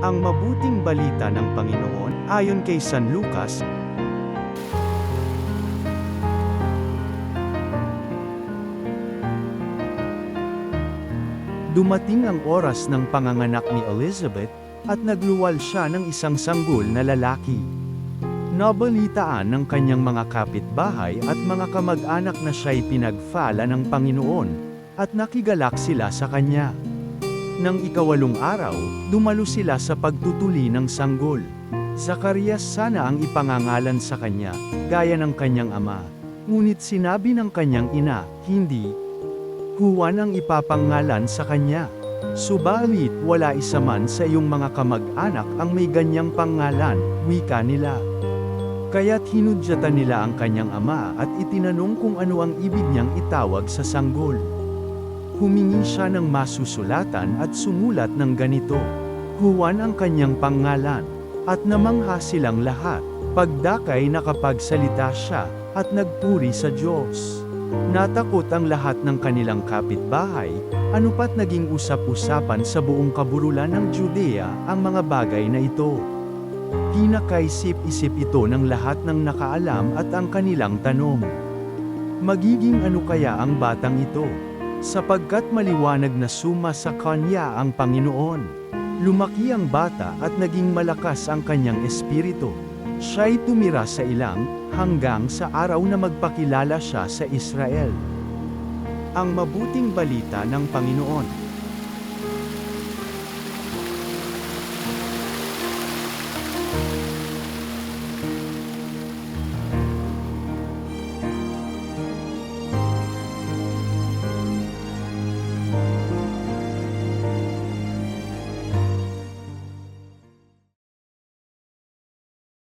Ang mabuting balita ng Panginoon, ayon kay San Lucas. Dumating ang oras ng panganganak ni Elizabeth, at nagluwal siya ng isang sanggol na lalaki. Nabalitaan ng kanyang mga kapitbahay at mga kamag-anak na siya'y pinagpala ng Panginoon, at nakigalak sila sa kanya. Nang ikawalong araw, dumalo sila sa pagtutuli ng sanggol. Zacarias sana ang ipangangalan sa kanya, gaya ng kanyang ama. Ngunit sinabi ng kanyang ina, hindi. Juan ang ipapangalan sa kanya. Subalit wala isa man sa iyong mga kamag-anak ang may ganyang pangalan, wika nila. Kaya't hinudyatan nila ang kanyang ama at itinanong kung ano ang ibig niyang itawag sa sanggol. Humingi siya ng masusulatan at sumulat ng ganito. Juan ang kanyang pangalan. At namangha silang lahat. Pagdakay nakapagsalita siya, at nagpuri sa Diyos. Natakot ang lahat ng kanilang kapitbahay, anupat naging usap-usapan sa buong kabululan ng Judea ang mga bagay na ito. Pinakaisip-isip ito ng lahat ng nakaalam at ang kanilang tanong. Magiging ano kaya ang batang ito? Sapagkat maliwanag na suma sa kanya ang Panginoon. Lumaki ang bata at naging malakas ang kanyang espiritu. Siya'y tumira sa ilang, hanggang sa araw na magpakilala siya sa Israel. Ang mabuting balita ng Panginoon.